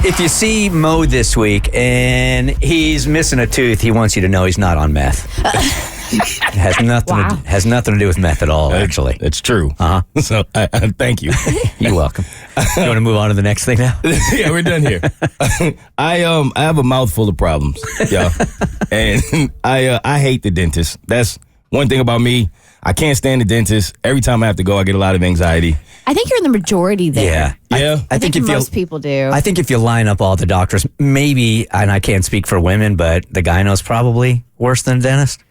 If you see Mo this week and he's missing a tooth, he wants you to know he's not on meth. It has nothing to do with meth at all, actually. It's true. Uh-huh. So, thank you. You're welcome. You want to move on to the next thing now? Yeah, we're done here. I have a mouthful of problems, yeah, and I hate the dentist. That's one thing about me. I can't stand the dentist. Every time I have to go, I get a lot of anxiety. I think you're in the majority there. Yeah. I think most people do. I think if you line up all the doctors, maybe, and I can't speak for women, but the gyno's probably worse than a dentist.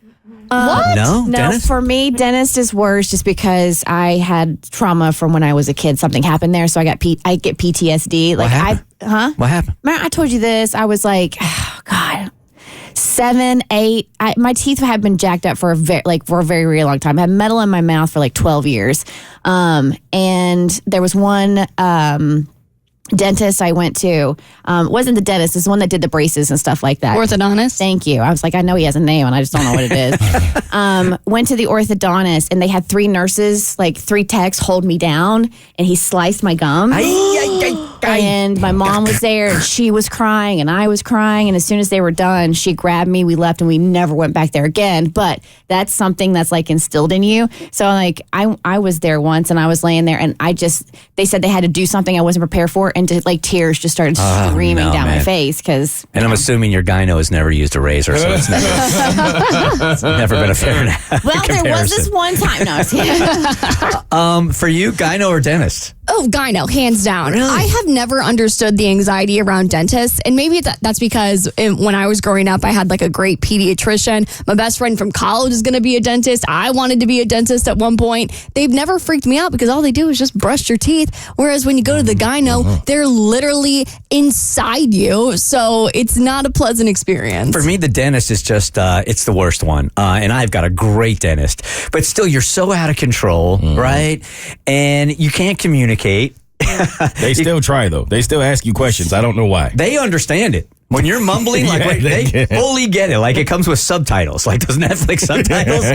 What? No, dentist? For me, dentist is worse just because I had trauma from when I was a kid. Something happened there, so I get PTSD. What happened? What happened? Man, I told you this. I was like, oh, God, 7, 8. My teeth had been jacked up for a very, very long time. I had metal in my mouth for like 12 years. And there was one dentist I went to. Wasn't the dentist, it's the one that did the braces and stuff like that. Orthodontist? Thank you. I was like, I know he has a name and I just don't know what it is. Went to the orthodontist and they had 3 nurses, like 3 techs hold me down and he sliced my gum. And my mom was there and she was crying and I was crying. And as soon as they were done, she grabbed me, we left and we never went back there again. But that's something that's like instilled in you. So like I was there once and I was laying there and they said they had to do something I wasn't prepared for. And tears just started streaming down my face. And I'm assuming your gyno has never used a razor, so it's never been a fair Well, comparison. there was this one time. No, I was kidding. For you, gyno or dentist? Oh, gyno, hands down. Really? I have never understood the anxiety around dentists, and maybe that's because when I was growing up, I had like a great pediatrician. My best friend from college is going to be a dentist. I wanted to be a dentist at one point. They've never freaked me out because all they do is just brush your teeth, whereas when you go to the gyno, they're literally inside you, so it's not a pleasant experience. For me, the dentist is just, it's the worst one. And I've got a great dentist. But still, you're so out of control, right? And you can't communicate. They still try, though. They still ask you questions. I don't know why. They understand it. When you're mumbling, they fully get it. Like, it comes with subtitles, like those Netflix subtitles.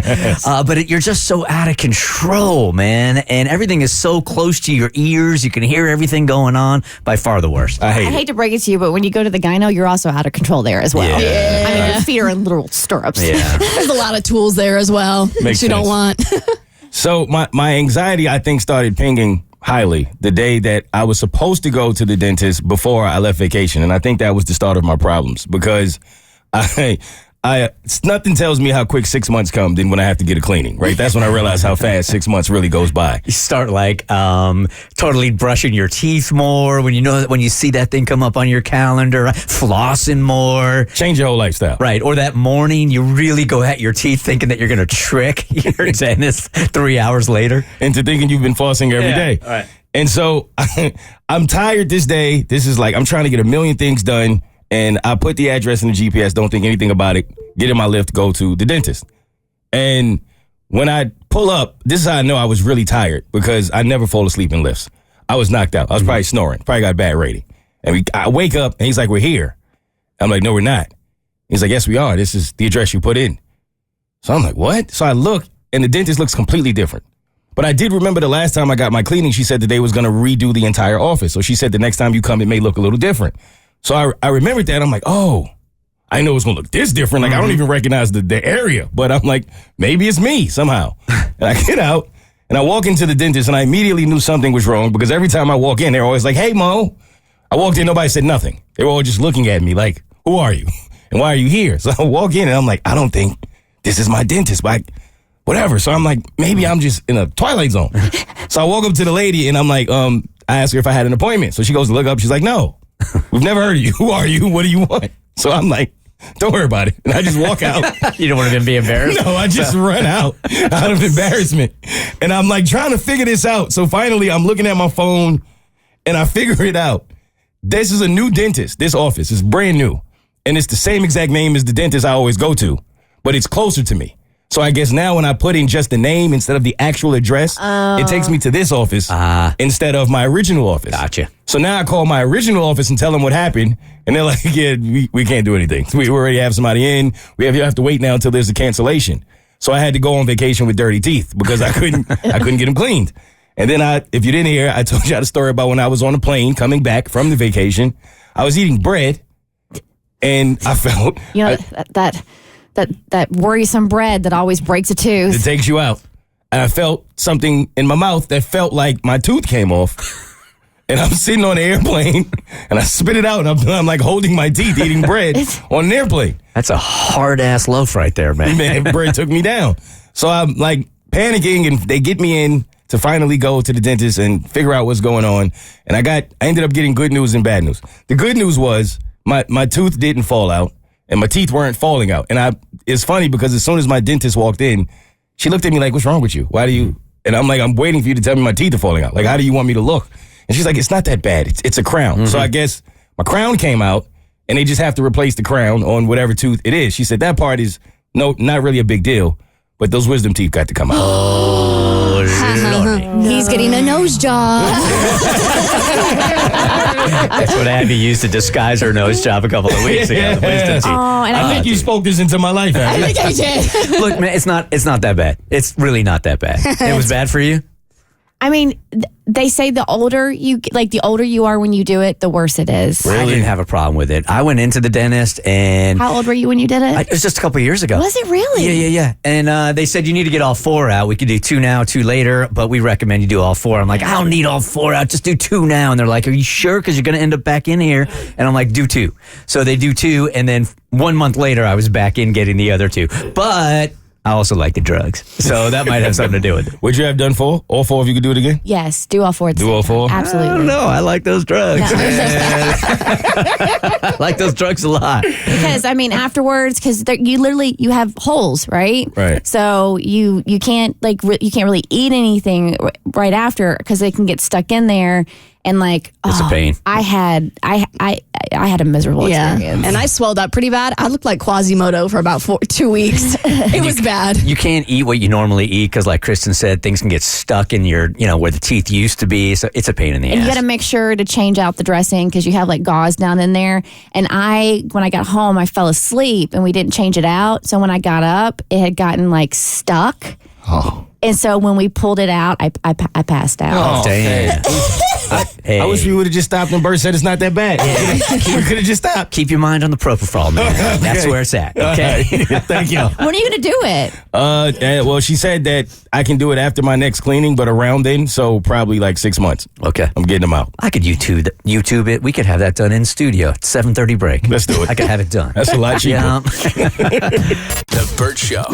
But you're just so out of control, man. And everything is so close to your ears. You can hear everything going on. By far the worst. I hate to break it to you, but when you go to the gyno, you're also out of control there as well. Yeah. I mean, your feet are in literal stirrups. Yeah. There's a lot of tools there as well that you don't want. So my anxiety, I think, started pinging highly the day that I was supposed to go to the dentist before I left vacation. And I think that was the start of my problems because nothing tells me how quick 6 months come than when I have to get a cleaning, right? That's when I realize how fast 6 months really goes by. You start like totally brushing your teeth more when you see that thing come up on your calendar, flossing more. Change your whole lifestyle. Right. Or that morning you really go at your teeth thinking that you're going to trick your dentist 3 hours later. Into thinking you've been flossing every day. All right. And so I'm tired this day. This is like I'm trying to get a million things done. And I put the address in the GPS, don't think anything about it, get in my Lyft, go to the dentist. And when I pull up, this is how I know I was really tired because I never fall asleep in lifts. I was knocked out. I was probably snoring, probably got a bad rating. And I wake up and he's like, we're here. I'm like, no, we're not. He's like, yes, we are. This is the address you put in. So I'm like, what? So I look and the dentist looks completely different. But I did remember the last time I got my cleaning, she said that they was going to redo the entire office. So she said the next time you come, it may look a little different. So I remembered that. I'm like, oh, I know it's going to look this different. Like, I don't even recognize the area. But I'm like, maybe it's me somehow. And I get out, and I walk into the dentist, and I immediately knew something was wrong because every time I walk in, they're always like, hey, Mo. I walked in, nobody said nothing. They were all just looking at me like, who are you? And why are you here? So I walk in, and I'm like, I don't think this is my dentist, but whatever. So I'm like, maybe I'm just in a twilight zone. So I walk up to the lady, and I'm like, I asked her if I had an appointment. So she goes to look up. She's like, no. We've never heard of you. Who are you? What do you want? So I'm like, don't worry about it. And I just walk out. You don't want to be embarrassed? No, I just run out of embarrassment. And I'm like trying to figure this out. So finally, I'm looking at my phone and I figure it out. This is a new dentist. This office is brand new. And it's the same exact name as the dentist I always go to, but it's closer to me. So I guess now when I put in just the name instead of the actual address, it takes me to this office instead of my original office. Gotcha. So now I call my original office and tell them what happened. And they're like, yeah, we can't do anything. We already have somebody in. You have to wait now until there's a cancellation. So I had to go on vacation with dirty teeth because I couldn't get them cleaned. And then if you didn't hear, I told you the story about when I was on a plane coming back from the vacation. I was eating bread, and I felt You know, that worrisome bread that always breaks a it tooth. takes you out. And I felt something in my mouth that felt like my tooth came off. And I'm sitting on the airplane, and I spit it out, and I'm like holding my teeth, eating bread on an airplane. That's a hard-ass loaf right there, man. Man, bread took me down. So I'm like panicking, and they get me in to finally go to the dentist and figure out what's going on. And I ended up getting good news and bad news. The good news was my tooth didn't fall out, and my teeth weren't falling out. And it's funny because as soon as my dentist walked in, she looked at me like, "What's wrong with you? Why do you?" And I'm like, "I'm waiting for you to tell me my teeth are falling out. Like, how do you want me to look?" And she's like, "It's not that bad. It's a crown." Mm-hmm. So I guess my crown came out, and they just have to replace the crown on whatever tooth it is. She said that part is not really a big deal, but those wisdom teeth got to come out. Oh, Lordy. He's getting a nose job. That's what Abby used to disguise her nose job a couple of weeks ago. The wisdom teeth. Oh, and I think you spoke this into my life, Abby. I think I did. Look, man, it's not that bad. It's really not that bad. It was bad for you? I mean, they say the older you are when you do it, the worse it is. I didn't have a problem with it. I went into the dentist, and How old were you when you did it? it was just a couple of years ago. Was it really? Yeah. And they said you need to get all 4 out. We could do 2 now, 2 later, but we recommend you do all 4. I'm like, I don't need all 4 out. Just do 2 now. And they're like, are you sure? Because you're going to end up back in here. And I'm like, do 2. So they do 2, and then 1 month later, I was back in getting the other 2. But I also like the drugs, so that might have something to do with it. Would you have done 4? All 4 if you could do it again? Yes, do all 4 at the Do same all 4? time. Absolutely. I don't know. I like those drugs. I like those drugs a lot. Because I mean, afterwards, because you have holes, right? Right. So you can't you can't really eat anything right after because they can get stuck in there, and like It's a pain. I had a miserable Yeah. experience. And I swelled up pretty bad. I looked like Quasimodo for about 2 weeks. It was bad. You can't eat what you normally eat because, like Kristen said, things can get stuck in your, where the teeth used to be. So it's a pain in the And ass. you got to make sure to change out the dressing because you have like gauze down in there. And when I got home, I fell asleep and we didn't change it out. So when I got up, it had gotten like stuck. Oh. And so when we pulled it out, I passed out. Oh, Damn. Hey, I wish we would have just stopped when Bert said it's not that bad. We could have just stopped. keep your mind on the propofol, man. That's where it's at. Okay. Thank you. When are you going to do it? Well, she said that I can do it after my next cleaning, but around then, so probably like 6 months. Okay. I'm getting them out. I could YouTube it. We could have that done in studio. It's 7:30 break. Let's do it. I could have it done. That's a lot cheaper. Yeah. The Bert Show.